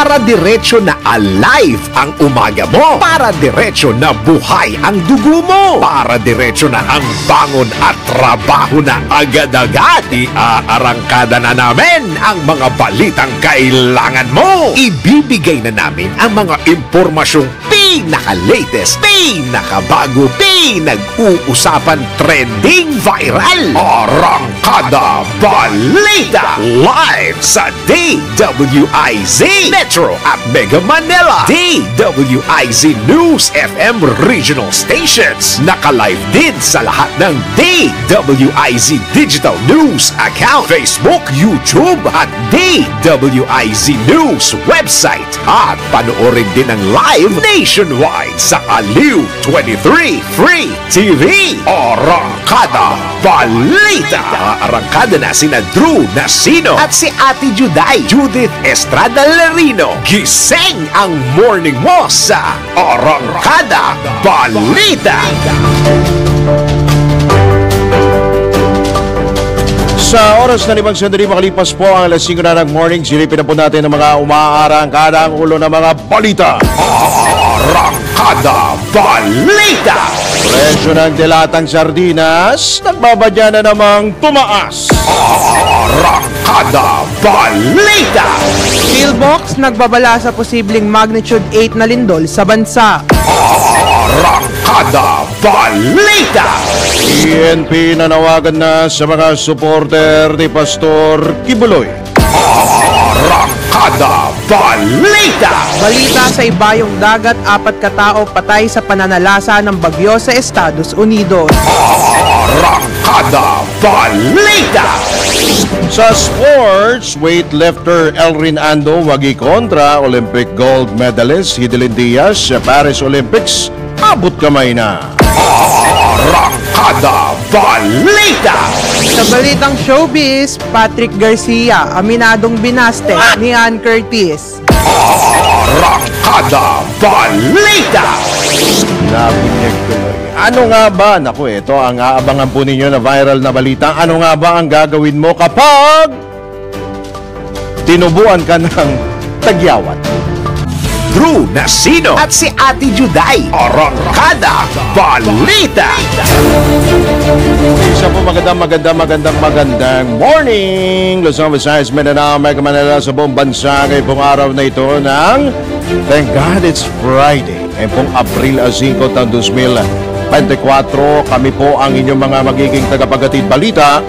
Para diretso na alive ang umaga mo. Para diretso na buhay ang dugo mo. Para diretso na ang bangon at trabaho na agad-agad. Iaarangkada na namin ang mga balitang kailangan mo. Ibibigay na namin ang mga impormasyong pinaka-latest, pinakabago, pinag-uusapan, trending, viral. Arangkada Balita live sa DWIZ Metro at Mega Manila. DWIZ News FM regional stations. Naka-live din sa lahat ng DWIZ Digital News account, Facebook, YouTube at DWIZ News website. At panoorin din ang live nationwide sa Aliw 23 Free TV. Arangkada Balita. Arangkada na sina Drew Nasino at si Ate Juday, Judith Estrada Larino. Gising ang morning mo sa Arangkada Balita. Sa oras na 5 sandali makalipas po ang alas 5 na ng morning, silipin na po natin ang mga umaarangkada ang ulo ng mga balita. Arangkada Balita. Presyo ng dilatang sardinas, nagbabadya na namang tumaas. Arangkada Balita. Pillbox nagbabala sa posibleng magnitude 8 na lindol sa bansa. Arangkada Balita. PNP nanawagan na sa mga supporter ni Pastor Kibuloy. Arangkada Balita. Balita sa ibayong dagat, 4 katao patay sa pananalasa ng bagyo sa Estados Unidos. Arangkada Balita. Sa sports, weightlifter Elrin Ando wagi kontra Olympic gold medalist Hidilyn Diaz sa Paris Olympics. Abot kamay na. Arangkada Balita. Sa balitang showbiz, Patrick Garcia, aminadong binaste ni Ann Curtis. Arangkada Balita. Nabinyag tuloy. Ano nga ba? Naku, ito ang aabangan po ninyo na viral na balita. Ano nga ba ang gagawin mo kapag tinubuan ka ng tagyawat? Drew Nasino at si Ate Juday. Arangkada Balita. Isa po magandang morning Luzon, Visayas, Mindanao, Mega Manila sa buong bansa ngayong pong araw na ito ng Thank God It's Friday. Ngayong pong April 5 taong 2024. Kami po ang inyong mga magiging tagapaghatid balita.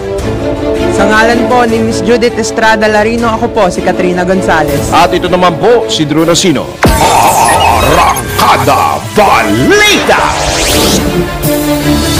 Sa ngalan po ni Miss Judith Estrada Larino, ako po si Katrina Gonzales. At ito naman po si Drew Nasino. Arangkada Balita.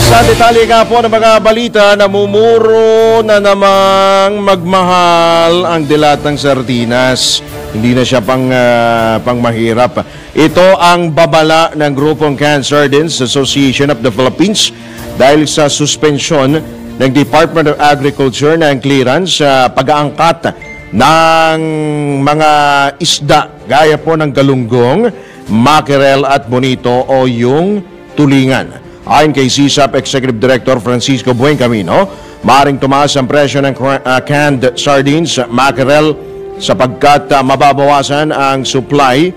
Sa detalye nga po ng mga balita, namumuro na namang magmahal ang dilatang sardinas. Hindi na siya pang mahirap. Ito ang babala ng grupong Canned Sardines Association of the Philippines dahil sa suspensyon ng Department of Agriculture ng clearance sa pag-aangkat ng mga isda gaya po ng galunggong, mackerel at bonito o yung tulingan. Ayon kay CSAP Executive Director Francisco Buencamino, maaaring tumaas ang presyo ng canned sardines, mackerel sapagkat mababawasan ang supply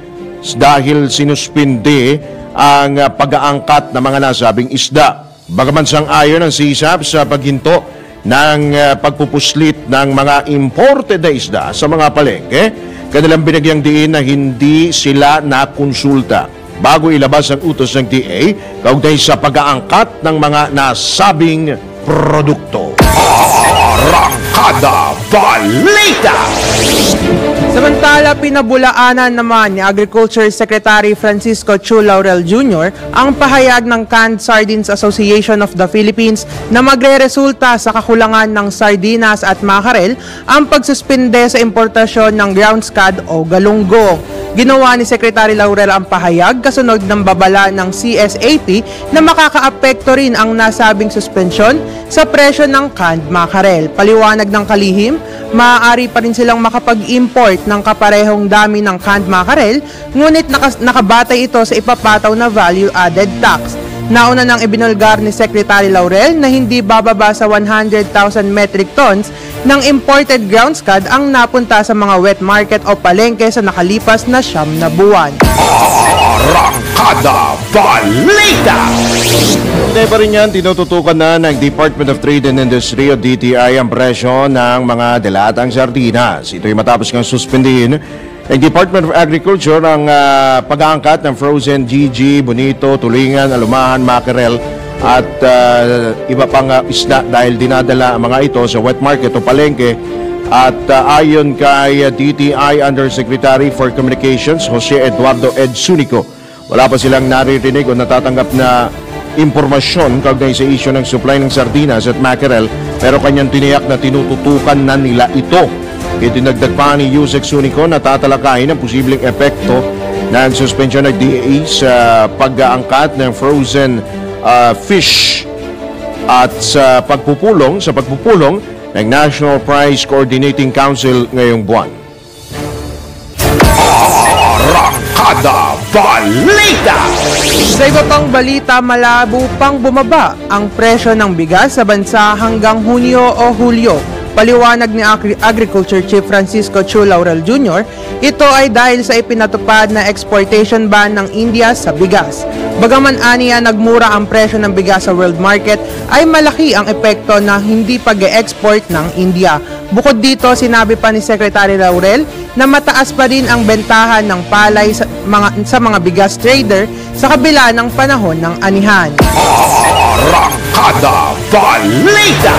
dahil sinuspindi ang pag-aangkat ng mga nasabing isda. Bagaman sang-ayon ng CSAP sa paghinto ng pagpupuslit ng mga imported na isda sa mga palengke, kanilang binagyang diin na hindi sila nakonsulta bago ilabas ang utos ng DA kaugnay sa pag-aangkat ng mga nasabing produkto. Arangkada Balita. Samantala, pinabulaanan naman ni Agriculture Secretary Francisco Chu Laurel Jr. ang pahayag ng Canned Sardines Association of the Philippines na magre-resulta sa kakulangan ng sardinas at mackerel ang pagsuspinde sa importasyon ng ground scad o galunggong. Ginawa ni Secretary Laurel ang pahayag kasunod ng babala ng CSAP na makakaapekto rin ang nasabing suspensyon sa presyo ng canned mackerel. Paliwanag ng kalihim, maaari pa rin silang makapag-import ng kaparehong dami ng canned mackerel, ngunit nakabatay ito sa ipapataw na value-added tax. Nauna nang ibinulgar ni Secretary Laurel na hindi bababa sa 100,000 metric tons ng imported ground scud ang napunta sa mga wet market o palengke sa nakalipas na 9 na buwan. Arangkada Balita! Hindi pa rin yan, tinututukan na ng Department of Trade and Industry o DTI ang presyo ng mga dilatang sardinas. Ito'y matapos kang suspendin ng Department of Agriculture ang pag-aangkat ng frozen GG, bonito, tulingan, alumahan, mackerel at iba pang isda dahil dinadala ang mga ito sa wet market o palengke. At ayon kay DTI Undersecretary for Communications Jose Eduardo Ed Sunico, wala pa silang naririnig o natatanggap na impormasyon kaugnay sa issue ng supply ng sardinas at mackerel, pero kanyang tiniyak na tinututukan na nila ito. Itinagdag pa ni Yusek Sunico na tatalakayin ang posibleng epekto ng suspension ng DA sa pag-aangkat ng frozen fish at sa pagpupulong ng National Price Coordinating Council ngayong buwan. Arangkada Balita! Sa iba pang balita, malabo pang bumaba ang presyo ng bigas sa bansa hanggang Hunyo o Hulyo. Paliwanag ni Agriculture Chief Francisco Chu Laurel Jr., ito ay dahil sa ipinatupad na exportation ban ng India sa bigas. Bagaman aniya nagmura ang presyo ng bigas sa world market, ay malaki ang epekto na hindi pag-e-export ng India. Bukod dito, sinabi pa ni Secretary Laurel na mataas pa rin ang bentahan ng palay sa mga bigas trader sa kabila ng panahon ng anihan. Arangkada Balita!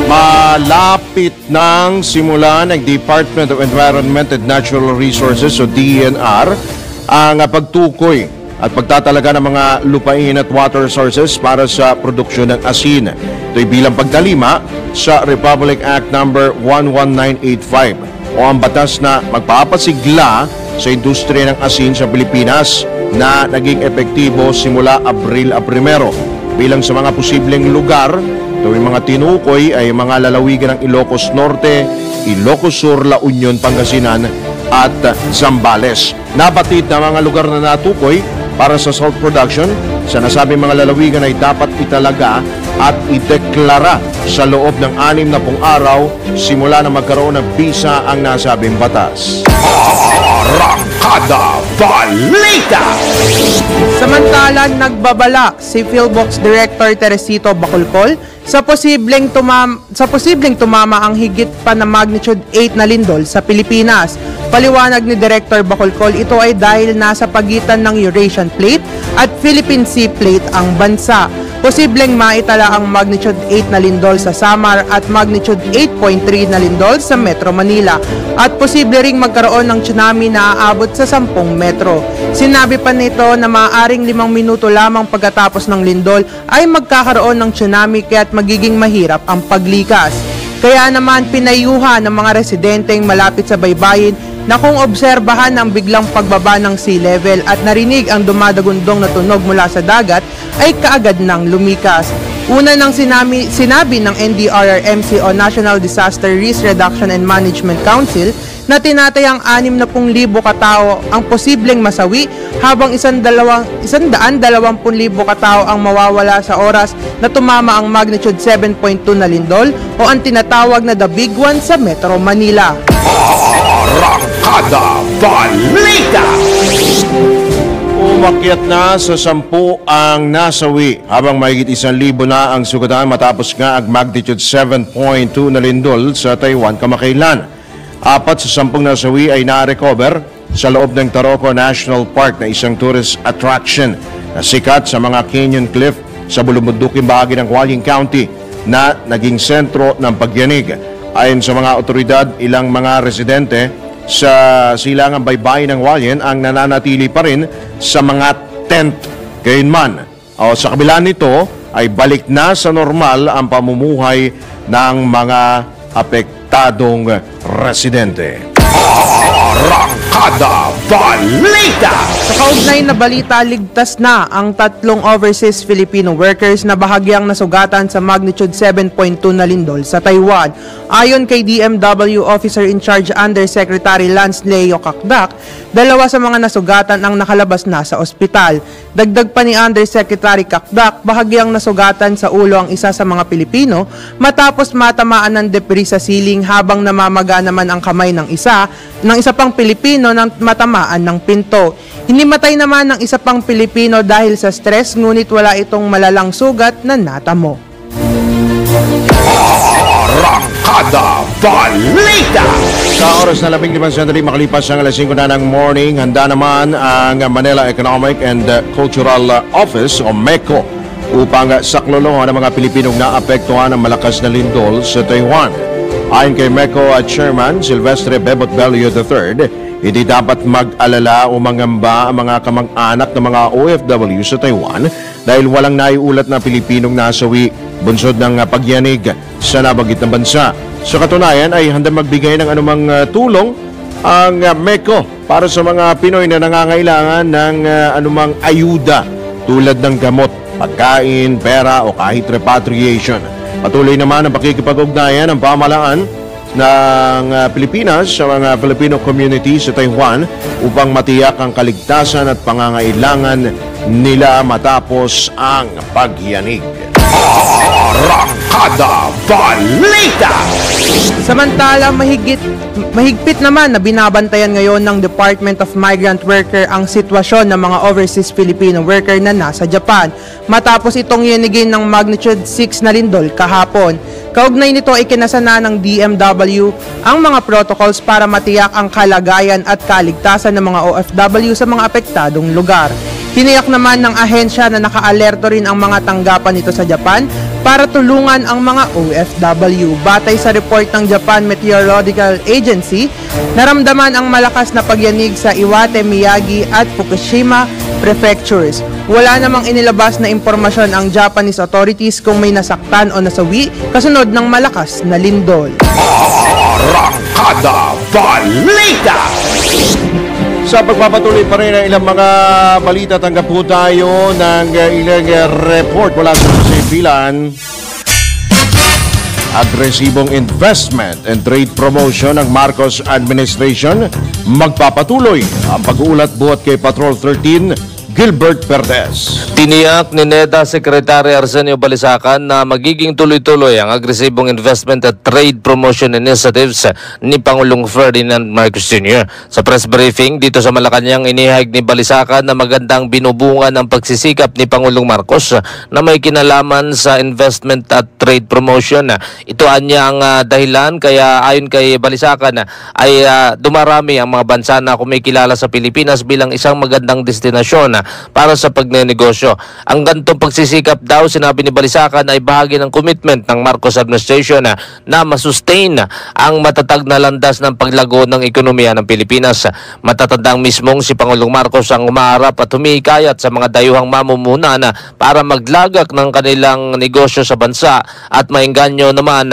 Malapit nang simulan ng Department of Environment and Natural Resources o DENR ang pagtukoy at pagtatalaga ng mga lupain at water sources para sa produksyon ng asin. Ito'y bilang pagdalima sa Republic Act No. 11985 o ang batas na magpapasigla sa industriya ng asin sa Pilipinas na naging epektibo simula Abril 1. Bilang sa mga posibleng lugar, ito'y mga tinukoy ay mga lalawigan ng Ilocos Norte, Ilocos Sur, La Union, Pangasinan at Zambales. Nabatid na mga lugar na natukoy para sa salt production sa nasabing mga lalawigan ay dapat italaga at ideklara sa loob ng 60 araw simula na magkaroon ng bisa ang nasabing batas. Arangkada Balita! Samantalang nagbabala si PhilBox Director Teresito Bacolcol sa posibleng tumama ang higit pa na magnitude 8 na lindol sa Pilipinas. Paliwanag ni Director Bacolcol, ito ay dahil nasa pagitan ng Eurasian Plate at Philippine Sea Plate ang bansa. Posibleng maitala ang magnitude 8 na lindol sa Samar at magnitude 8.3 na lindol sa Metro Manila. At posible ring magkaroon ng tsunami na aabot sa 10 metro. Sinabi pa nito na maaaring 5 minuto lamang pagkatapos ng lindol ay magkakaroon ng tsunami kaya't magiging mahirap ang paglikas. Kaya naman pinayuhan ng mga residenteng malapit sa baybayin na kung obserbahan ang biglang pagbaba ng sea level at narinig ang dumadagundong na tunog mula sa dagat, ay kaagad nang lumikas. Una nang sinabi ng NDRRMC o National Disaster Risk Reduction and Management Council na tinatayang 60,000 katao ang posibleng masawi habang 120,000 katao ang mawawala sa oras na tumama ang magnitude 7.2 na lindol o ang tinatawag na The Big One sa Metro Manila. Arangkada Balita! Umakyat na sa 10 ang nasawi habang mahigit 1,000 na ang sugatan matapos nga ang magnitude 7.2 na lindol sa Taiwan kamakailan. 4 sa 10 nasawi ay na-recover sa loob ng Taroko National Park na isang tourist attraction na sikat sa mga canyon cliff sa bulumuduking bahagi ng Hualien County na naging sentro ng pagyanig. Ayon sa mga otoridad, ilang mga residente sa silangang baybayin ng Hualien ang nananatili pa rin sa mga tent. Gayunman, sa kabila nito ay balik na sa normal ang pamumuhay ng mga apektadong residente. Arangkada Balita! Sa kaugnay na balita, ligtas na ang 3 overseas Filipino workers na bahagyang nasugatan sa magnitude 7.2 na lindol sa Taiwan. Ayon kay DMW Officer in Charge Undersecretary Lance Leo Cacdac, 2 sa mga nasugatan ang nakalabas na sa ospital. Dagdag pa ni Undersecretary Kakdak, bahagyang nasugatan sa ulo ang isa sa mga Pilipino matapos matamaan ng debris sa ceiling habang namamaga naman ang kamay ng isa pang Pilipino nang matamaan ng pinto. Hinimatay naman ng isa pang Pilipino dahil sa stress, ngunit wala itong malalang sugat na natamo. Arangkada Balita! Sa oras na 15 sandali makalipas ang alas 5 na ng morning, handa naman ang Manila Economic and Cultural Office o MECO upang saklolohan ng mga Pilipinong naapektuhan ng malakas na lindol sa Taiwan. Ayon kay MECO Chairman Silvestre Bebot Bello III, hindi dapat mag-alala o mangamba ang mga kamag-anak ng mga OFW sa Taiwan dahil walang naiulat na Pilipinong nasawi bunsod ng pagyanig sa nabanggit na bansa. Sa katunayan ay handa magbigay ng anumang tulong ang MECO para sa mga Pinoy na nangangailangan ng anumang ayuda tulad ng gamot, pagkain, pera o kahit repatriation. Patuloy naman ang pakikipag-ugnayan ng pamahalaan ng Pilipinas sa mga Filipino community sa Taiwan upang matiyak ang kaligtasan at pangangailangan nila matapos ang pagyanig. Arangkada Balita! Samantala, mahigpit naman na binabantayan ngayon ng Department of Migrant Worker ang sitwasyon ng mga overseas Filipino worker na nasa Japan matapos itong yinigin ng magnitude 6 na lindol kahapon. Kaugnay nito ay kinasana ng DMW ang mga protocols para matiyak ang kalagayan at kaligtasan ng mga OFW sa mga apektadong lugar. Tiniyak naman ng ahensya na naka-alerto rin ang mga tanggapan nito sa Japan para tulungan ang mga OFW. Batay sa report ng Japan Meteorological Agency, naramdaman ang malakas na pagyanig sa Iwate, Miyagi at Fukushima prefectures. Wala namang inilabas na impormasyon ang Japanese authorities kung may nasaktan o nasawi kasunod ng malakas na lindol. Arangkada Balita! Sa pagpapatuloy pa rin ng ilang mga balita, tanggap po tayo ng ilang report mula sa Sipilan. Agresibong investment and trade promotion ng Marcos administration magpapatuloy. Ang pag-uulat buhat kay Patrol 13, Gilbert Perez. Tiniyak ni NEDA Secretary Arsenio Balisacan na magiging tuloy-tuloy ang agresibong investment at trade promotion initiatives ni Pangulong Ferdinand Marcos Jr. Sa press briefing dito sa Malacanang, inihayag ni Balisacan na magandang binubungan ang pagsisikap ni Pangulong Marcos na may kinalaman sa investment at trade promotion. Ito anya ang dahilan kaya ayon kay Balisacan ay dumarami ang mga bansa na kumikilala sa Pilipinas bilang isang magandang destinasyon para sa pagnenegosyo. Ang gantong pagsisikap daw, sinabi ni Balisacan, ay bahagi ng commitment ng Marcos administration na masustain ang matatag na landas ng paglago ng ekonomiya ng Pilipinas. Matatandang mismong si Pangulong Marcos ang umaharap at humihikayat sa mga dayuhang mamumunan para maglagak ng kanilang negosyo sa bansa at naengganyo naman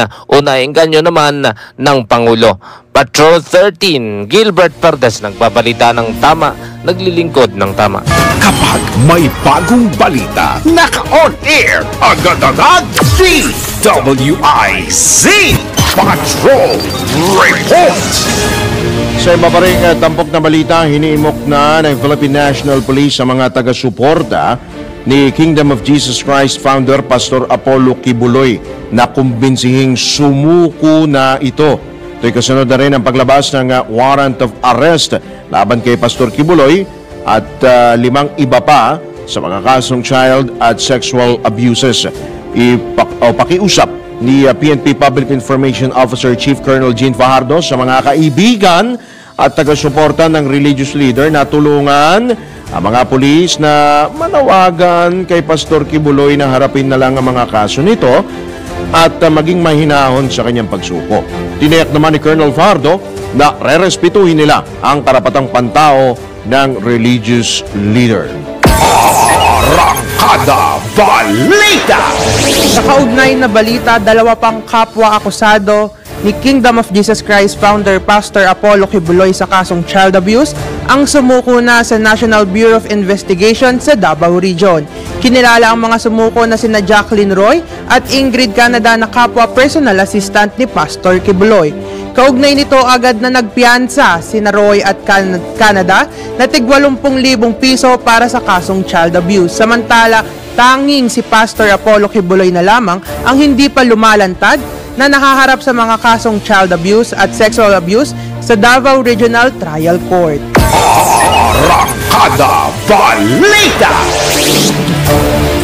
ng Pangulo. Patrol 13, Gilbert Perez, nagbabalita ng tama, naglilingkod ng tama. Kapag may bagong balita, naka-on air, agad-agad, DWIZ Patrol Report! Sa iba pa rin tampok na balita, hiniimok na ng Philippine National Police sa mga taga-suporta ni Kingdom of Jesus Christ founder Pastor Apollo Kibuloy na kumbinsihing sumuko na ito. Ito'y kasunod na rin ang paglabas ng warrant of arrest laban kay Pastor Kibuloy at 5 iba pa sa mga kasong child at sexual abuses. Pakiusap ni PNP Public Information Officer Chief Colonel Jean Fajardo sa mga kaibigan at taga-suporta ng religious leader na tulungan ang mga pulis na manawagan kay Pastor Kibuloy na harapin na lang ang mga kaso nito at maging mahinahon sa kanyang pagsuko. Tiniyak naman ni Colonel Fajardo na rerespetuhin nila ang karapatang pantao ng religious leader. Arangkada Balita! Sa kaugnay na balita, 2 pang kapwa akusado ni Kingdom of Jesus Christ founder Pastor Apollo Kibuloy sa kasong child abuse ang sumuko na sa National Bureau of Investigation sa Davao Region. Kinilala ang mga sumuko na sina Jacqueline Roy at Ingrid Canada na kapwa personal assistant ni Pastor Kibuloy. Kaugnay nito agad na nagpiyansa sina Roy at Canada na tig 80,000 piso para sa kasong child abuse. Samantala, tanging si Pastor Apollo Kibuloy na lamang ang hindi pa lumalantad na nakaharap sa mga kasong child abuse at sexual abuse sa Davao Regional Trial Court. Arangkada Balita!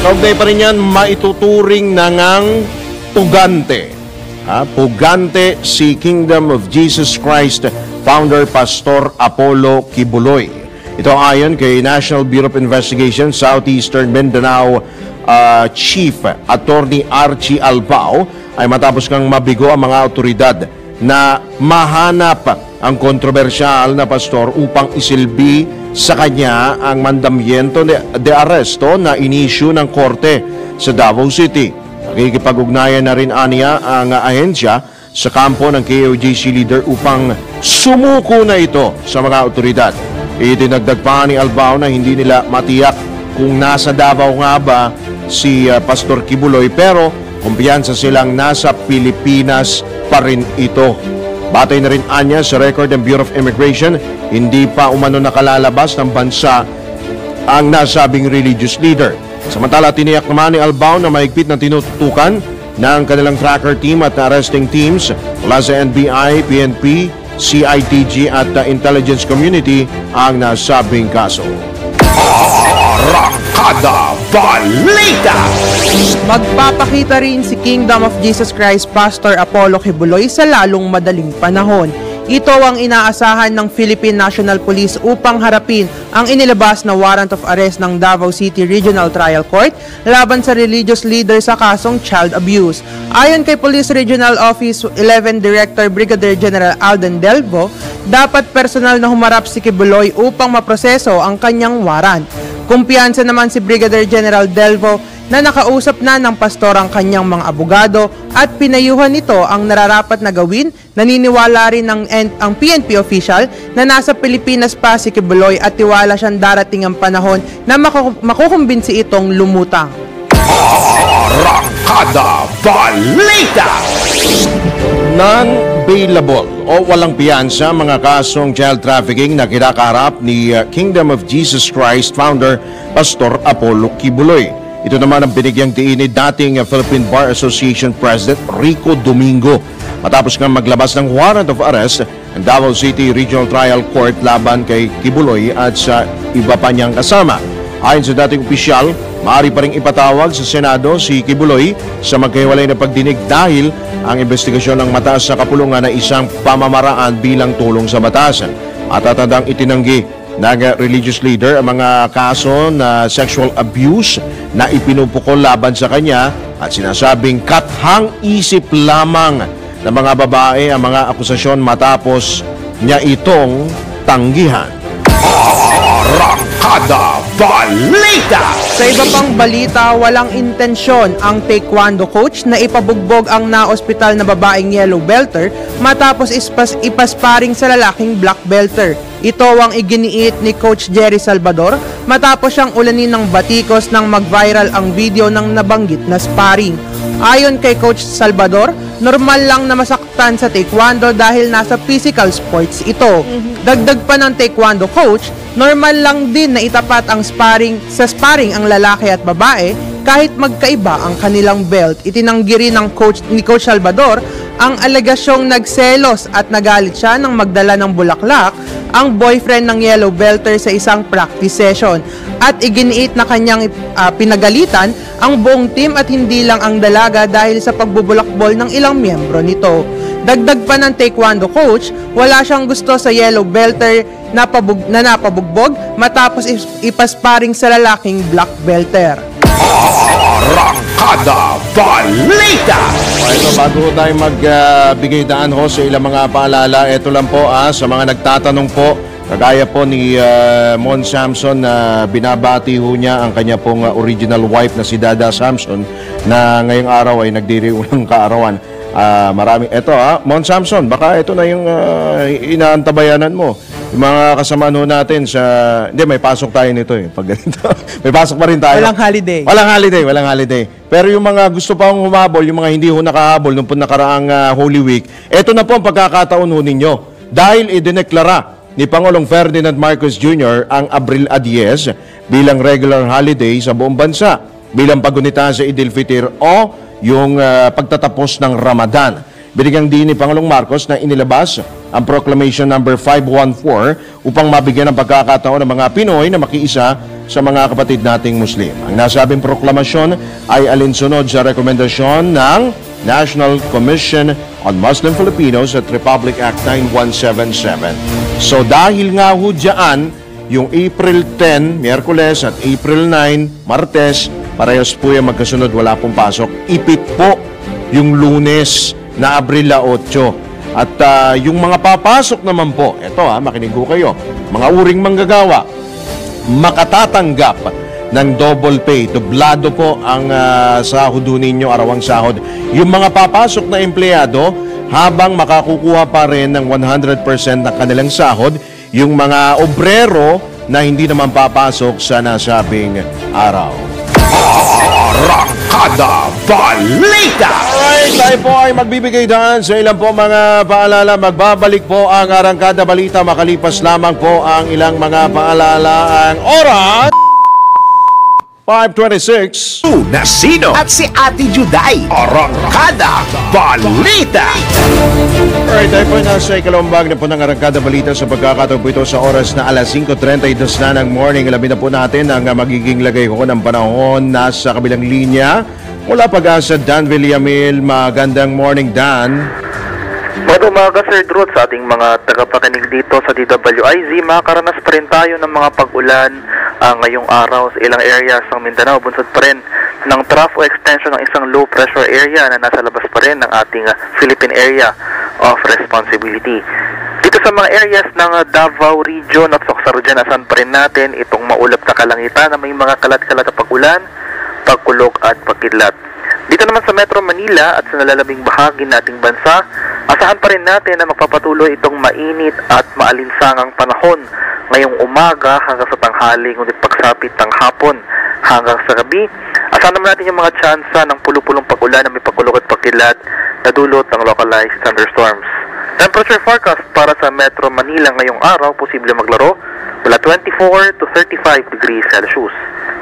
Kaugnay pa rin yan, maituturing na ngang pugante. Pugante si Kingdom of Jesus Christ founder Pastor Apollo Kibuloy. Ito ayon kay National Bureau of Investigation Southeastern Mindanao Chief Attorney Archie Albao ay matapos kang mabigo ang mga otoridad na mahanap ang kontrobersyal na pastor upang isilbi sa kanya ang mandamiento de arresto na inisyu ng korte sa Davao City. Nakikipag-ugnayan na rin aniya ang ahensya sa kampo ng KOJC leader upang sumuko na ito sa mga otoridad. Itinagdag pa ni Albao na hindi nila matiyak kung nasa Davao nga ba si Pastor Kibuloy pero kumpiyansa silang nasa Pilipinas pa rin ito. Batay na rin anya sa record ng Bureau of Immigration, hindi pa umano nakalalabas ng bansa ang nasabing religious leader. Samantala, tiniyak naman ni Albao na mahigpit na tinututukan ng kanilang tracker team at arresting teams mula sa NBI, PNP, CITG at intelligence community ang nasabing kaso. Arangkada Balita! Magpapakita rin si Kingdom of Jesus Christ Pastor Apollo Kibuloy sa lalong madaling panahon. Ito ang inaasahan ng Philippine National Police upang harapin ang inilabas na warrant of arrest ng Davao City Regional Trial Court laban sa religious leader sa kasong child abuse. Ayon kay Police Regional Office 11 Director Brigadier General Alden Delvo, dapat personal na humarap si Kibuloy upang maproseso ang kanyang warrant. Kumpiyansa naman si Brigadier General Delvo na nakausap na ng pastor ang kanyang mga abogado at pinayuhan nito ang nararapat na gawin. Naniniwala rin ang PNP official na nasa Pilipinas pa si Kibuloy at tiwala siyang darating ang panahon na makukumbinsi itong lumutang. Arangkada Balita! Non-bailable o walang piyansa mga kasong child trafficking na kinakaharap ni Kingdom of Jesus Christ founder Pastor Apollo Kibuloy. Ito naman ang binigyang diin ni dating Philippine Bar Association President Rico Domingo matapos nga maglabas ng warrant of arrest ang Davao City Regional Trial Court laban kay Kibuloy at sa iba pa niyang kasama. Ayon sa dating opisyal, maaari pa rin ipatawag sa Senado si Kibuloy sa magkahiwalay na pagdinig dahil ang investigasyon ng mataas na kapulungan na isang pamamaraan bilang tulong sa batasan. Matatandang itinanggi ng religious leader ang mga kaso na sexual abuse na ipinupukol laban sa kanya at sinasabing kathang isip lamang ng mga babae ang mga akusasyon matapos niya itong tanggihan. Arangkada Balita! Sa iba pang balita, walang intensyon ang taekwondo coach na ipabugbog ang na-ospital na babaeng yellow belter matapos ipasparing sa lalaking black belter. Ito ang iginiit ni Coach Jerry Salvador matapos siyang ulanin ng batikos nang mag-viral ang video ng nabanggit na sparring. Ayon kay Coach Salvador, normal lang na masaktan sa taekwondo dahil nasa physical sports ito. Dagdag pa ng taekwondo coach, normal lang din na itapat ang sparring ang lalaki at babae kahit magkaiba ang kanilang belt. Itinanggi rin ng ni Coach Salvador ang alegasyong nagselos at nagalit siya nang magdala ng bulaklak ang boyfriend ng yellow belter sa isang practice session at iginiit na kanyang pinagalitan ang buong team at hindi lang ang dalaga dahil sa pagbubulakbol ng ilang miyembro nito. Dagdag pa ng taekwondo coach, wala siyang gusto sa yellow belter na napabugbog matapos ipasparing sa lalaking black belter. Arangkada Balita! Ito, bago tayo magbigay daan ho sa ilang mga paalala, ito lang po sa mga nagtatanong po, kagaya po ni Mon Samson na binabati ho niya ang kanya pong original wife na si Dada Samson na ngayong araw ay nagdiriulang kaarawan. Eto Mon Samson, baka ito na yung inaantabayanan mo. Yung mga kasama natin sa... Hindi, may pasok tayo nito eh. Pag ganito. May pasok pa rin tayo. Walang holiday. Walang holiday. Pero yung mga gusto pa hong humabol, yung mga hindi ho nakahabol nung nakaraang Holy Week, eto na po ang pagkakataon ho ninyo. Dahil idineklara ni Pangulong Ferdinand Marcos Jr. ang Abril a 10 bilang regular holiday sa buong bansa, bilang pagunita sa Idil Fitr o yung pagtatapos ng Ramadan. Binigyang din ni Pangulong Marcos na inilabas ang Proclamation number 514 upang mabigyan ng pagkakataon ng mga Pinoy na makiisa sa mga kapatid nating Muslim. Ang nasabing proklamasyon ay alinsunod sa rekomendasyon ng National Commission on Muslim Filipinos at Republic Act 9177. So dahil nga ho dyan, yung April 10, Miyerkules at April 9, Martes, parehas po yung magkasunod, wala pong pasok. Ipit po yung Lunes na Abril 8. At yung mga papasok naman po, eto makinig ko kayo, mga uring manggagawa, makatatanggap ng double pay. Dublado po ang sahod ninyo, arawang sahod. Yung mga papasok na empleyado, habang makakukuha pa rin ng 100% ng kanilang sahod, yung mga obrero na hindi naman papasok sa nasabing araw. Arangkada Balita! Alright, tayo po ay magbibigay daan sa ilang po mga paalala. Magbabalik po ang Arangkada Balita makalipas lamang po ang ilang mga paalala. Ang oras 5:26. Na sino? At si Ate Juday. Arangkada Balita! Alright, tayo po ay nasa ikalombag na po ng Arangkada Balita sa pagkakataon po ito sa oras na alas 5:32 na ng morning. Alamin na po natin ang magiging lagay ko ng panahon. Nasa kabilang linya mula Pag-asa, Dan Villamil. Magandang morning, Dan. Magandang umaga, Sir Drew, sa ating mga tagapakinig dito sa DWIZ. Makakaranas pa rin tayo ng mga pag-ulan ngayong araw sa ilang areas ng Mindanao. Bunsod pa rin ng trough o extension ng isang low pressure area na nasa labas pa rin ng ating Philippine Area of Responsibility. Dito sa mga areas ng Davao Region at Sorsogon-Asan pa rin natin itong maulap na kalangitan na may mga kalat-kalat na pag-ulan, pagkulog at pagkidlat. Dito naman sa Metro Manila at sa nalalabing bahagi ng ating bansa, asahan pa rin natin na magpapatuloy itong mainit at maalinsangang panahon ngayong umaga hanggang sa tanghali, ngunit pagsapit ng hapon hanggang sa gabi. Asahan naman natin yung mga tsansa ng pulupulong pag-ulan na may pagkulog at pagkilat na dulot ng localized thunderstorms. Temperature forecast para sa Metro Manila ngayong araw, posible maglaro mula 24 to 35 degrees Celsius.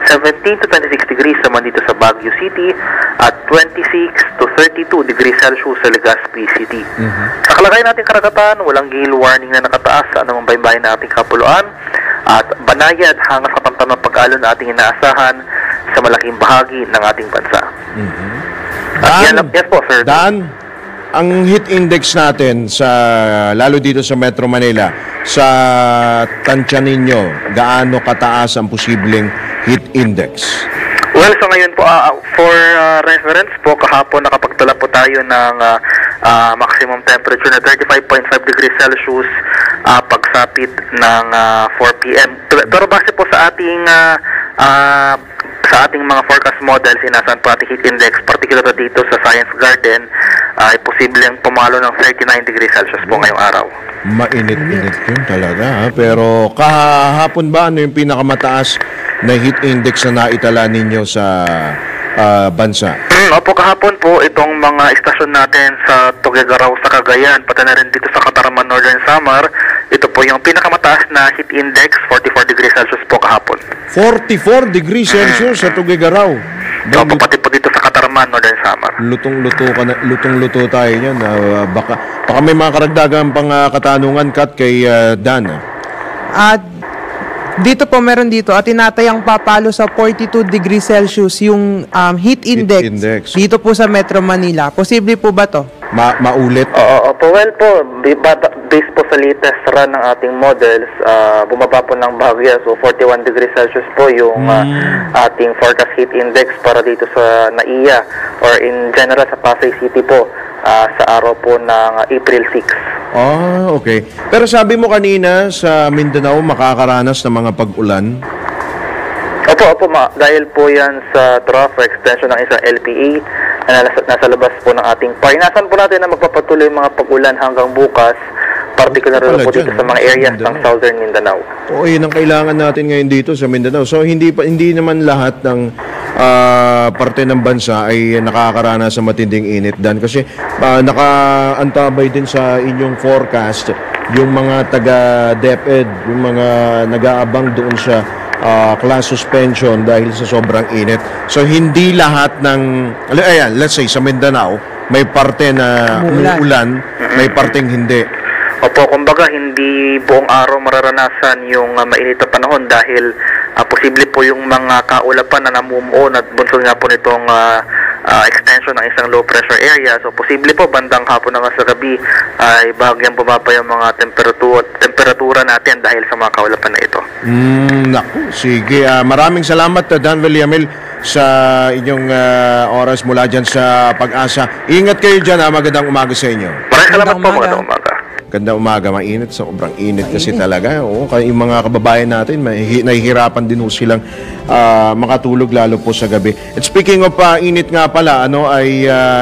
17 to 26 degrees naman dito sa Baguio City at 26 to 32 degrees Celsius sa Legazpi City. Sa kalagayan natin karagatan, walang gale warning na nakataas sa anumang baybayin na ating kapuluan at banayad hanggang sa pantamang pag-alon na ating inaasahan sa malaking bahagi ng ating bansa. Yes po, sir. Dan, ang heat index natin sa lalo dito sa Metro Manila, sa tansya ninyo, gaano kataas ang posibleng heat index? Well, so ngayon po, for reference po, kahapon nakapagtala po tayo ng maximum temperature na 35.5 degrees Celsius pagsapit ng 4 p.m. Pero base po sa ating mga forecast models, inasahan po ating heat index, particular dito sa Science Garden, ay posibleng pumalo ng 39 degrees Celsius po ngayong araw. Mainit-init yun talaga. Pero kahapon ba, ano yung pinakamataas na heat index na naitala ninyo sa bansa? Opo, kahapon po itong mga istasyon natin sa Tuguegarao sa Cagayan, pati na rin dito sa Cataraman, Northern Samar, ito po yung pinakamataas na heat index, 44 degrees Celsius po kahapon. 44 degrees Celsius sa Tuguegarao. Opo, pati po dito sa Cataraman, Northern Samar. Lutong-luto tayo niyan. Baka may mga karagdagan pang katanungan, Kat, kay Dan. At dito po meron dito at tinatayang papalo sa 42 degrees Celsius yung heat index dito po sa Metro Manila. Posible po ba to? Maulit? Oo po. Well po, based po sa latest run ng ating models, bumaba po ng bahagya. So 41 degrees Celsius po yung ating forecast heat index para dito sa NAIA or in general sa Pasay City po sa araw po ng April 6. Okay. Pero sabi mo kanina sa Mindanao makakaranas ng mga pag-ulan? Opo, dahil po yan sa trough or extension ng isang LPA na nasa labas po ng ating Inasan po natin na magpapatuloy mga pag-ulan hanggang bukas, particular po dito sa mga areas ng Southern Mindanao. Oo, yun ang kailangan natin ngayon dito sa Mindanao. So hindi naman lahat ng parte ng bansa ay nakakaranas sa matinding init, Dan, kasi nakaantabay din sa inyong forecast yung mga taga-DepEd, yung mga nag-aabang doon sa class suspension dahil sa sobrang init. So hindi lahat ng, ayan, let's say sa Mindanao, may parte na umuulan, may parteng hindi. Opo, kumbaga hindi buong araw mararanasan yung mainit na panahon dahil posible po yung mga kaulapan na namumuo at bunsod nga po nitong extension ng isang low pressure area. So posible po bandang hapon hanggang sa gabi ay bahagyang bumaba yung mga temperatura natin dahil sa mga kaulapan na ito. Naku, sige. Maraming salamat, Dan Villamil, sa inyong oras mula dyan sa Pag-asa. Ingat kayo dyan, magandang umaga sa inyo. Maraming salamat po, magandang umaga. Ganda umaga, mainit. Sobrang init kasi talaga. Oo, kaya yung mga kababayan natin, nahihirapan din ho silang makatulog lalo po sa gabi. And speaking of init nga pala,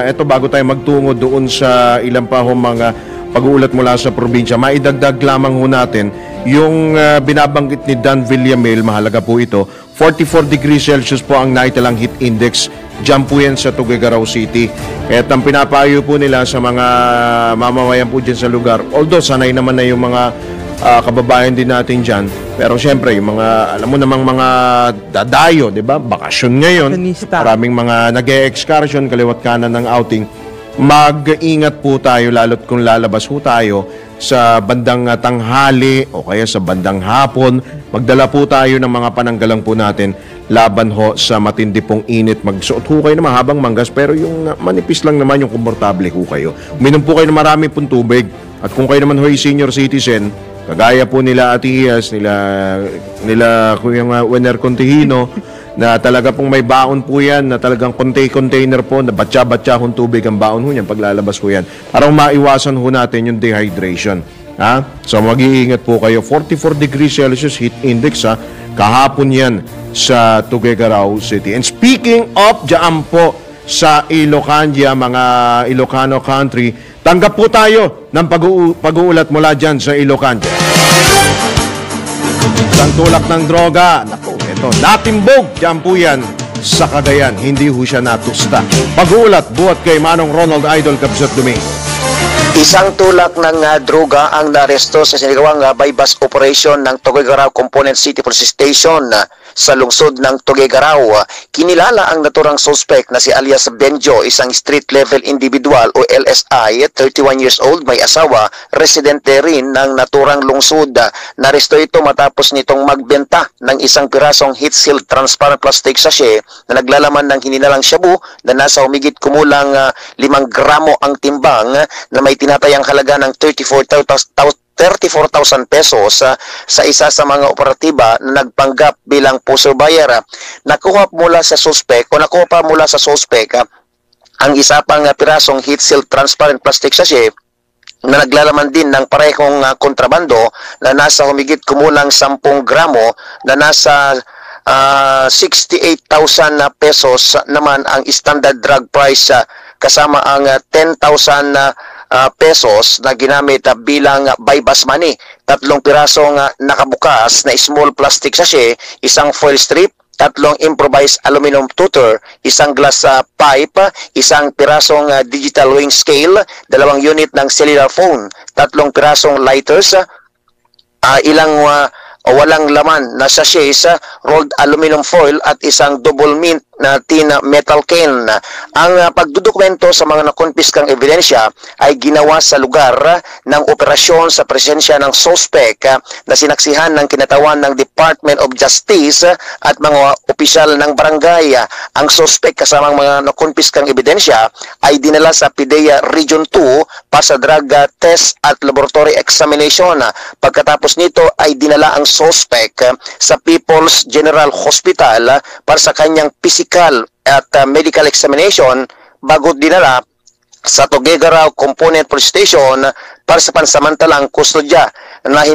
eto bago tayo magtungo doon sa ilang pa ho mga pag-uulat mula sa probinsya, maidagdag lamang ho natin yung binabanggit ni Dan Villamil, mahalaga po ito, 44 degrees Celsius po ang naitalang heat index. Diyan po yan sa Tuguegarao City. At ang pinapayo po nila sa mga mamamayan po dyan sa lugar, although sanay naman na yung mga kababayan din natin dyan, pero syempre yung mga, alam mo namang mga dadayo, di ba? Bakasyon ngayon. Maraming mga nag-e-excursion, kaliwat kanan ng outing. Mag-ingat po tayo, lalo't kung lalabas po tayo sa bandang tanghali o kaya sa bandang hapon. Magdala po tayo ng mga pananggalang po natin laban ho sa matindi pong init. Magsuot ho kayo ng mahabang manggas, pero yung manipis lang naman, yung komportable ho kayo. Uminom po kayo ng marami pong tubig. At kung kayo naman ho ay senior citizen, kagaya po nila Ate Iyas, nila Kuyang Wener Contihino, na talaga pong may baon po yan, na talagang container po, na batya-batya kung tubig ang baon ho yan, paglalabas po yan. Para maiwasan ho natin yung dehydration. So mag-iingat po kayo. 44 degrees Celsius heat index, kahapon yan sa Tuguegarao City. And speaking of dyan po sa Ilocandia, mga Ilocano country, tanggap po tayo ng pag-uulat mula dyan sa Ilocandia. Isang tulak ng droga. Naku, ito, natimbog. Dyan po yan sa Cagayan. Hindi ho siya natusta. Pag-uulat, buhat kay Manong Ronald Idol Capsat Domingo. Isang tulak ng droga ang naresto sa sinigawang bypass operation ng Tuguegarao Component City Police Station sa lungsod ng Tuguegarao. Kinilala ang naturang suspect na si alias Benjo, isang street-level individual o LSI, 31 years old, may asawa, residente rin ng naturang lungsod. Naresto ito matapos nitong magbenta ng isang pirasong heat-sealed transparent plastic sachet na naglalaman ng hinilalang shabu na nasa humigit kumulang 5 gramo ang timbang, na may tinatayang halaga ng 34,000 pesos sa isa sa mga operatiba na nagpanggap bilang puso buyer. Nakuha pa mula sa suspect ang isa pang pirasong heat-sealed transparent plastic sachet na naglalaman din ng parehong kontrabando na nasa humigit kumulang 10 gramo, na nasa 68,000 pesos naman ang standard drug price, kasama ang 10,000 pesos na ginamit bilang bypass money. 3 pirasong nakabukas na small plastic sachet, isang foil strip, 3 improvised aluminum tutor, isang glass pipe, isang pirasong digital weighing scale, 2 unit ng cellular phone, 3 pirasong lighters, walang laman na sachets, rolled aluminum foil at isang double mint na tin metal can. Ang pagdudokumento sa mga nakonpiskang ebidensya ay ginawa sa lugar ng operasyon sa presensya ng suspect na sinaksihan ng kinatawan ng Department of Justice at mga opisyal ng barangay. Ang suspect kasamang mga nakonpiskang ebidensya ay dinala sa PIDEA Region 2 para sa drug test at laboratory examination. Pagkatapos nito ay dinala ang suspect sa People's General Hospital para sa kanyang physical at medical examination, bago dinala sa Tuguegarao Component Police Station para sa pansamantalang kustodya. Na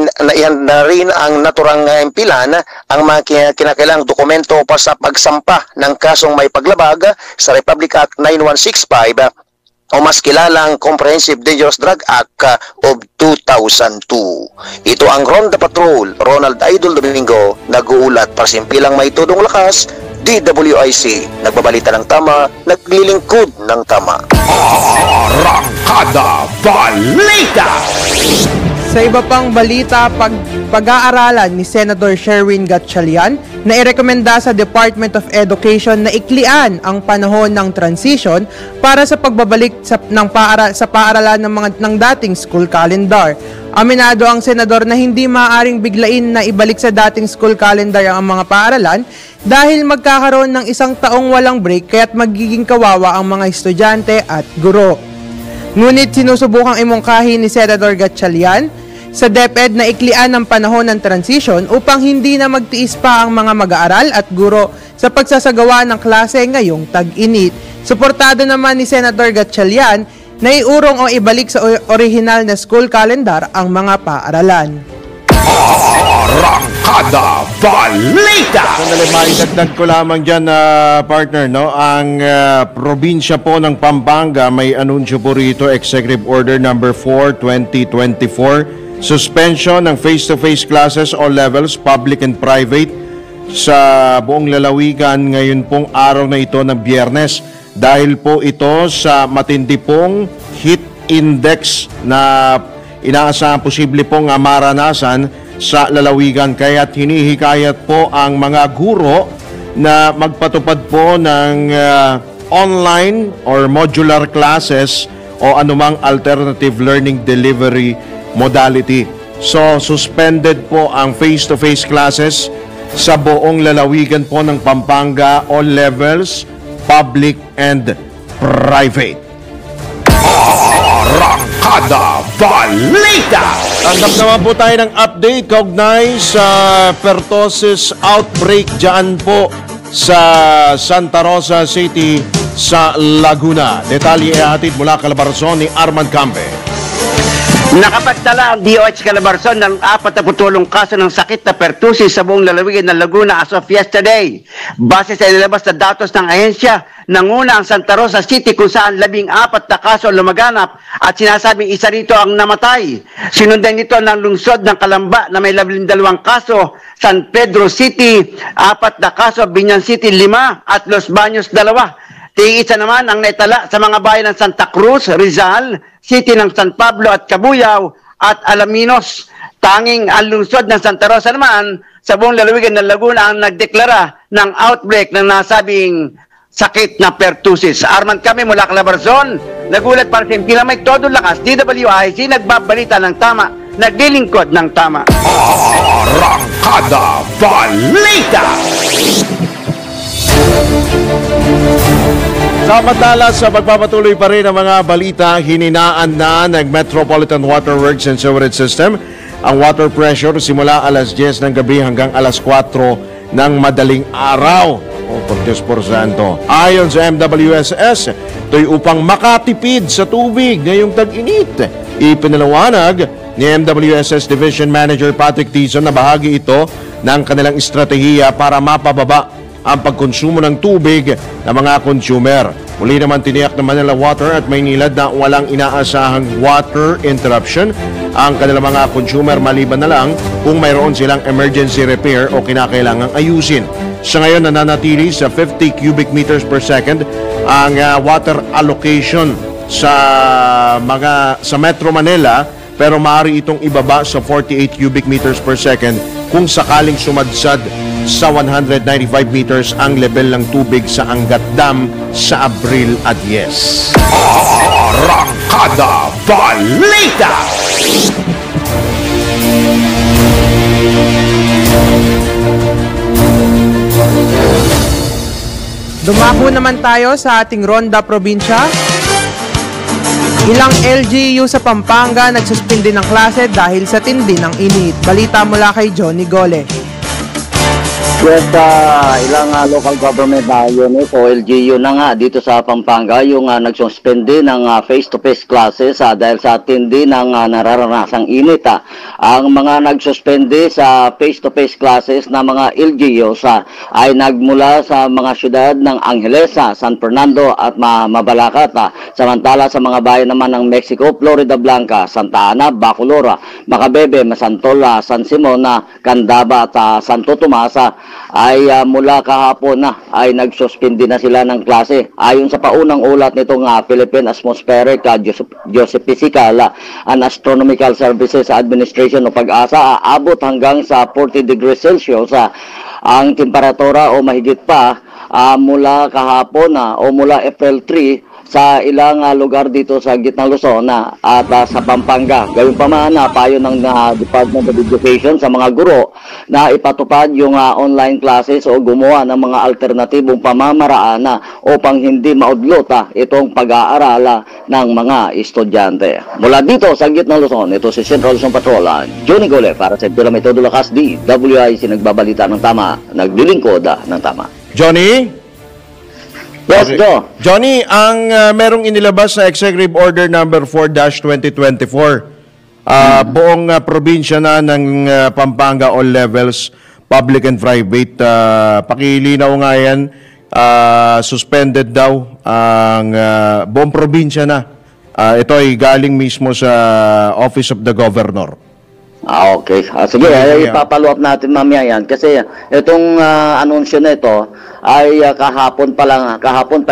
rin ang naturang impilan ang mga kinakailang dokumento para sa pagsampa ng kasong may paglabag sa Republic Act 9165 o mas kilalang Comprehensive Dangerous Drug Act of 2002. Ito ang Ronda Patrol, Ronald Idol Domingo, nag-uulat para simpilang may tudong lakas, DWIC, nagbabalita ng tama, naglilingkod ng tama. Arangkada Balita! Sa iba pang balita, pag-aaralan ni Senator Sherwin Gatchalian na irekomenda sa Department of Education na iklian ang panahon ng transition para sa pagbabalik sa paaralan ng dating school calendar. Aminado ang senador na hindi maaaring biglain na ibalik sa dating school calendar ang mga paaralan dahil magkakaroon ng isang taong walang break kaya't magiging kawawa ang mga estudyante at guro. Ngunit sinusubukang imungkahi ni Senator Gatchalian sa DepEd na iklian ang panahon ng transition upang hindi na magtiis pa ang mga mag-aaral at guro sa pagsasagawa ng klase ngayong tag-init. Suportado naman ni Senator Gatchalian na iurong o ibalik sa orihinal na school calendar ang mga paaralan. Arangkada Balita! Sandali, maidagdag ko lamang dyan, partner, no? Ang probinsya po ng Pampanga may anunsyo po rito, Executive Order number 4, 2024, suspension ng face-to-face classes all levels, public and private, sa buong lalawigan ngayon pong araw na ito ng Biyernes. Dahil po ito sa matindi pong heat index na inaasahan posible pong maranasan sa lalawigan. Kaya't hinihikayat po ang mga guro na magpatupad po ng online or modular classes o anumang alternative learning delivery modality. So, suspended po ang face-to-face classes sa buong lalawigan po ng Pampanga, all levels, public and private. Arangkada Balita! Tanggap naman po tayo ng update kaugnay sa pertussis outbreak dyan po sa Santa Rosa City sa Laguna. Detalye ihatid mula Calabarzon ni Armand Campe. Nakapagtala ang DOH Calabarzon ng 48 kaso ng sakit na pertussis sa buong lalawigan ng Laguna as of yesterday. Base sa inilabas na datos ng ahensya, nanguna ang Santa Rosa City kung saan 14 na kaso lumaganap at sinasabing isa rito ang namatay. Sinundan nito ng lungsod ng Calamba na may 12 kaso, San Pedro City 4 na kaso, Binyan City 5 at Los Baños 2. Tig-isa naman ang naitala sa mga bayan ng Santa Cruz, Rizal, City ng San Pablo at Cabuyao at Alaminos. Tanging ang lungsod ng Santa Rosa naman sa buong lalawigan ng Laguna ang nagdeklara ng outbreak ng nasabing sakit na pertussis. Arman kami mula Calabarzon, nagulat para sa Mike Todo Lakas, DWIC, nagbabalita ng tama, naglilingkod ng tama. Arangkada Balita! Samantala sa pagpapatuloy pa rin ang mga balita, hininaan na ng Metropolitan Water Works and Sewerage System ang water pressure simula alas 10 ng gabi hanggang alas 4 ng madaling araw. Por Diyos por Santo. Ayon sa MWSS, ito'y upang makatipid sa tubig ngayong tag-init. Ipinalawanag ni MWSS Division Manager Patrick Tizon na bahagi ito ng kanilang estratehiya para mapababa ang pagkonsumo ng tubig ng mga consumer. Muli naman tiniyak ng Manila Water at Maynilad na walang inaasahang water interruption ang kanilang mga consumer maliban na lang kung mayroon silang emergency repair o kinakailangang ayusin. Sa ngayon nananatili sa 50 cubic meters per second ang water allocation sa Metro Manila, pero maaari itong ibaba sa 48 cubic meters per second kung sakaling sumadsad sa 195 meters ang level ng tubig sa Angat Dam sa Abril at 10. Arangkada Balita! Dumako naman tayo sa ating Ronda Probinsya. Ilang LGU sa Pampanga nagsuspindi ng klase dahil sa tindi ng init. Balita mula kay Johnny Gole. Yes, ilang local government unit o LGU na nga dito sa Pampanga yung nagsuspende ng face-to-face classes dahil sa tindi ng nararanasang init. Ang mga nagsuspende sa face-to-face classes na mga LGUs ay nagmula sa mga syudad ng Angeles, San Fernando at Mabalacat. Samantala sa mga bayan naman ng Mexico, Florida Blanca, Santa Ana, Bacolod, Macabebe, Masantol, San Simon, Candaba at Santo Tomas ay mula kahapon na ay nagsuspindi na sila ng klase. Ayon sa paunang ulat nitong Philippine Atmospheric Geophysical and Astronomical Services Administration o PAGASA, aabot hanggang sa 40 degrees Celsius ang temperatura o mahigit pa mula kahapon o mula April 3 sa ilang lugar dito sa gitnang Luzon at sa Pampanga. Gayunpaman, payo ng Department of Education sa mga guro na ipatupad yung online classes o gumawa ng mga alternatibong pamamaraan upang hindi maudlot itong pag-aaral ng mga estudyante. Mula dito sa gitnang Luzon, ito si Central Luzon Patrol, Johnny Gole para sa Metodo Lakas DWIC, nagbabalita ng tama, naglilingkod ng tama. Johnny? Yes, Okay. Joe. Johnny, ang merong inilabas na Executive Order number 4-2024, buong probinsya na ng Pampanga, all levels, public and private, pakilinaw nga yan, suspended daw ang buong probinsya na. Ito ay galing mismo sa Office of the Governor. Okay. Sige, ipapalo up natin mamaya yan. Kasi itong anunsyo na ito ay kahapon pa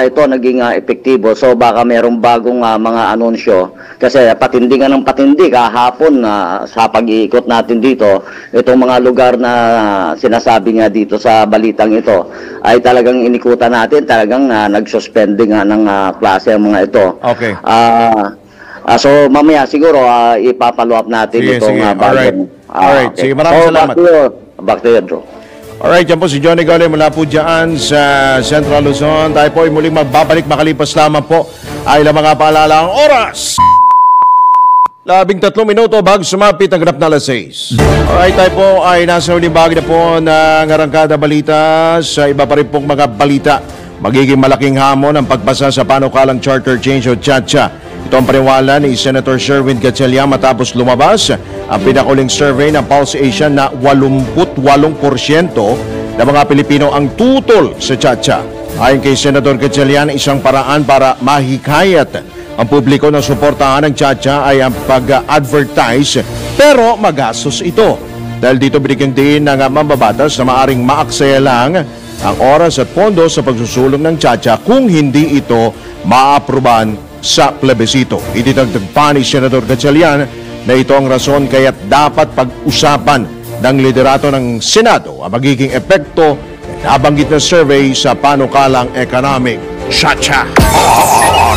ito naging epektibo. So baka mayroong bagong mga anunsyo. Kasi patindi nga ng patindi kahapon sa pag-iikot natin dito. Itong mga lugar na sinasabi nga dito sa balitang ito ay talagang inikutan natin. Talagang nagsuspending ng klase ang mga ito. Okay. So mamaya siguro ipapalo up natin itong bagong. Alright. Sige, maraming salamat. Back to you, Drew. Alright, yan po si Johnny Gole mula po dyan sa Central Luzon. Tayo po ay muling magbabalik makalipas lamang po ay lang mga paalala ang oras. 13 minuto bago sumapit ang ganap na alas 6. Alright, tayo po ay nasa huling bahagi na po ng arangkada balita. Sa iba pa rin pong mga balita, magiging malaking hamon ang pagpasa sa panukalang charter change o CHATCHA. Ito ang paniwala ni Senator Sherwin Gatchalian matapos lumabas ang pinakuling survey ng Pulse Asia na 88% ng mga Pilipino ang tutol sa CHATCHA. Ayon kay Senator Gatchalian, isang paraan para mahikayat ang publiko na suportahan ng CHATCHA ay ang pag-advertise pero magastos ito. Dahil dito binigyang din ng mambabatas na maaring maaksaya lang ang oras at pondo sa pagsusulong ng CHATCHA kung hindi ito maaprubahan sa plebisito. Idinagdag pa ni Senator Gatchalian na ito ang rason kaya't dapat pag-usapan ng liderato ng Senado ang magiging epekto ng nabanggit na survey sa panukalang economic. CHATCHA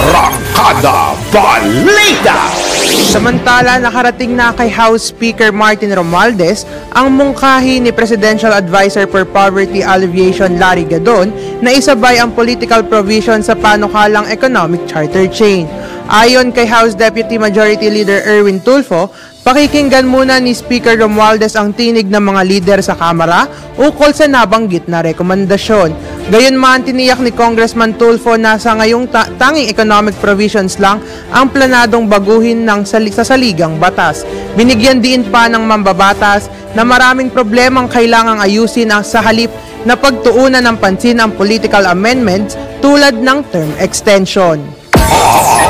Arangkada Balita. Samantala, nakarating na kay House Speaker Martin Romualdez ang mungkahi ni Presidential Advisor for Poverty Alleviation Larry Gadon na isabay ang political provision sa panukalang economic charter change. Ayon kay House Deputy Majority Leader Erwin Tulfo, pakikinggan muna ni Speaker Romualdez ang tinig ng mga lider sa Kamara ukol sa nabanggit na rekomendasyon. Gayunman, tiniyak ni Congressman Tulfo na sa ngayong tanging economic provisions lang ang planadong baguhin ng sa saligang batas. Binigyan din pa ng mambabatas na maraming problemang kailangang ayusin sa halip na pagtuunan ng pansin ang political amendments tulad ng term extension.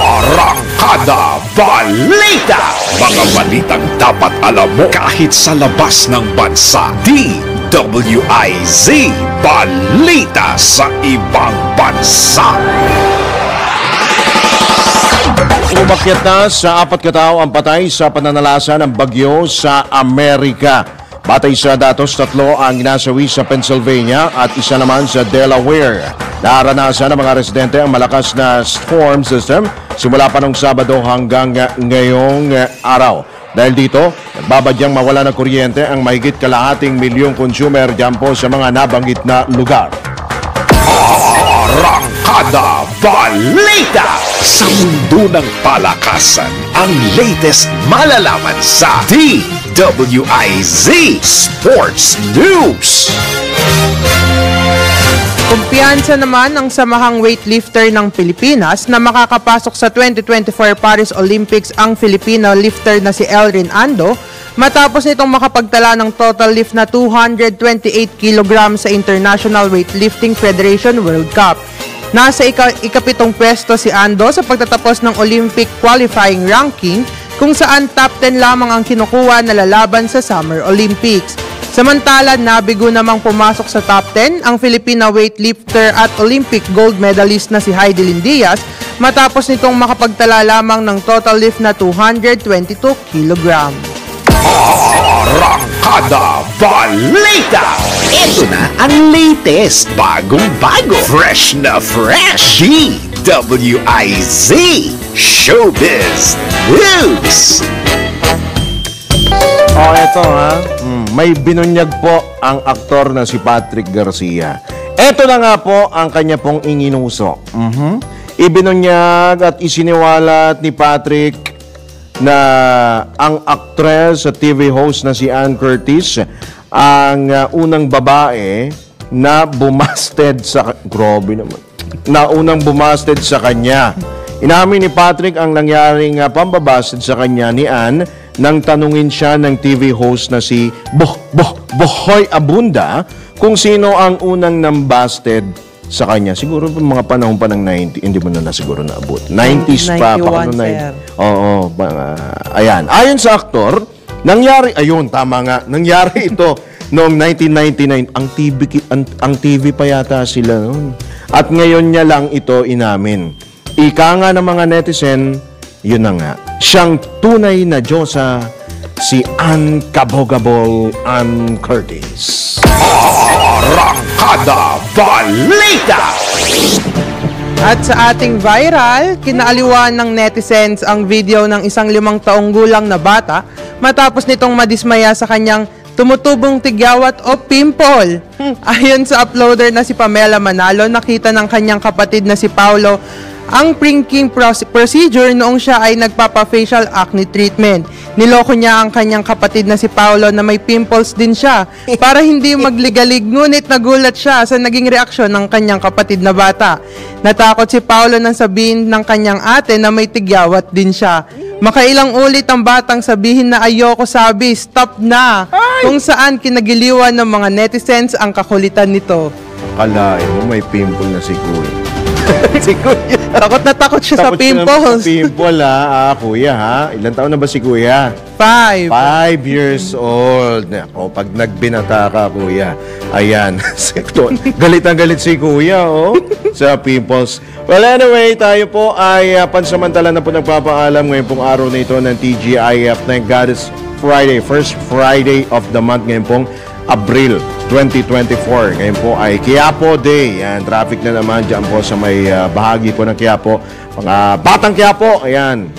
Arangkada Balita. Mga balitang dapat alam mo kahit sa labas ng bansa. DWIZ Balita sa ibang bansa. Umakyat na sa 4 katao ang patay sa pananalasa ng bagyo sa Amerika. Batay sa datos, 3 ang nasawi sa Pennsylvania at 1 naman sa Delaware. Naranasan ng mga residente ang malakas na storm system simula pa noong Sabado hanggang ngayong araw. Dahil dito, nagbabadyang mawala ng kuryente ang mahigit kalahating milyong consumer dyan po sa mga nabanggit na lugar. Arangkada Balita. Sa mundo ng palakasan, ang latest malalaman sa DWIZ Sports News. Kumpiyansa naman ang samahang weightlifter ng Pilipinas na makakapasok sa 2024 Paris Olympics ang Filipino lifter na si Elrin Ando matapos nitong makapagtala ng total lift na 228 kg sa International Weightlifting Federation World Cup. Nasa ikapitong pwesto si Ando sa pagtatapos ng Olympic qualifying ranking kung saan top 10 lamang ang kinukuha na lalaban sa Summer Olympics. Samantala, nabigo namang pumasok sa top 10 ang Filipina weightlifter at Olympic gold medalist na si Heidelin Diaz matapos nitong makapagtala lamang ng total lift na 222 kg. Arangkada Balita! Ito na ang latest, bagong-bago, fresh na fresh, DWIZ Showbiz News! Eto ha. May binunyag po ang aktor na si Patrick Garcia. Eto na nga po ang kanya pong inginuso. Ibinunyag at isiniwalat ni Patrick na ang actress at TV host na si Ann Curtis ang unang babae na bumasted sa... Grabe naman. Na unang bumasted sa kanya. Inamin ni Patrick ang nangyaring pambabasted sa kanya ni Ann nang tanungin siya ng TV host na si Bohoy Abunda kung sino ang unang nambasted sa kanya. Siguro mga panahon pa ng 90, hindi mo na siguro naabot. 90s pa. 91, sir. Oo. Ayan. Ayon sa aktor, nangyari ito noong 1999. Ang TV pa yata sila noon. At ngayon niya lang ito inamin. Ika nga ng mga netizen, yun na nga. Siyang tunay na Diyosa, si Ann Kabogabol Ann Curtis. Arangkada Balita! At sa ating viral, kinaaliwan ng netizens ang video ng isang 5 taong gulang na bata matapos nitong madismaya sa kanyang tumutubong tigyawat o pimple. Ayon sa uploader na si Pamela Manalo, nakita ng kanyang kapatid na si Paulo ang prinking procedure noong siya ay nagpapa-facial acne treatment. Niloko niya ang kanyang kapatid na si Paulo na may pimples din siya para hindi magligalig, ngunit nagulat siya sa naging reaksyon ng kanyang kapatid na bata. Natakot si Paulo nang sabihin ng kanyang ate na may tigyawat din siya. Makailang ulit ang batang sabihin na ayoko sabi, stop na, kung saan kinagiliwan ng mga netizens ang kakulitan nito. Kalain mo may pimple na si Kuya. Si Kuya. Takot na takot siya sa pimples. Pimple Kuya ha. Ilan taon na ba si Kuya? 5 years old. O pag nagbinata ka Kuya. Ayan. Galit ang galit si Kuya sa pimples. Well anyway, tayo po ay pansamantala na po nagpapaalam ngayon pong araw na ito ng TGIF. Thank God it's Friday. First Friday of the month ngayon pong Abril 2024. Ngayon po ay Quiapo Day. Yan, traffic na naman dyan po sa may bahagi po ng Quiapo. Mga Batang Quiapo, ayan.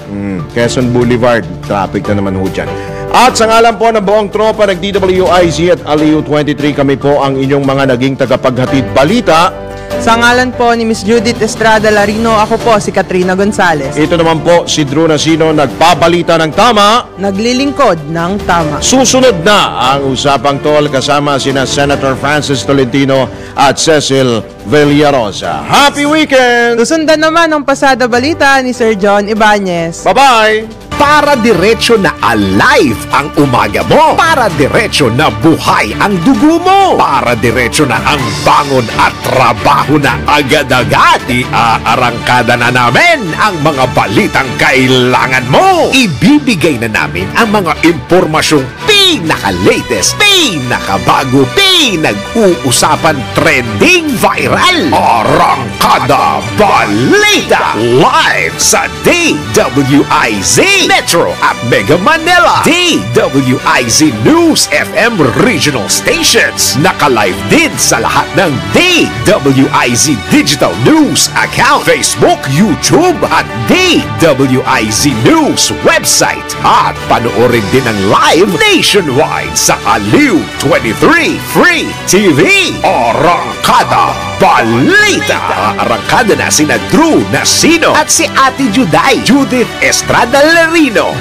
Quezon Boulevard, traffic na naman ho dyan. At sa ngalan po ng buong tropa ng DWIZ at Aliu 23, kami po ang inyong mga naging tagapaghatid balita. Sa ngalan po ni Miss Judith Estrada Larino, ako po si Katrina Gonzales. Ito naman po si Drew Nasino, nagpabalita ng tama, naglilingkod ng tama. Susunod na ang Usapang Tol kasama sina Senator Francis Tolentino at Cecil Villarosa. Happy weekend! Susundan naman ang pasada balita ni Sir John Ibanez. Bye-bye! Para diretso na alive ang umaga mo. Para diretso na buhay ang dugo mo. Para diretso na ang bangon at trabaho na agad-agad. Iarangkada na namin ang mga balitang kailangan mo. Ibibigay na namin ang mga impormasyong pinaka-latest, pinakabago, pinag-uusapan, trending, viral. Arangkada Balita live sa DWIZ Metro at Mega Manila. DWIZ News FM regional stations. Naka-live din sa lahat ng DWIZ Digital News account, Facebook, YouTube at DWIZ News website. At panoorin din ang live nationwide sa Aliu 23 Free TV. Arangkada Balita. Arangkada na sina Drew Nasino at si Ate Juday Judith Estrada Larino.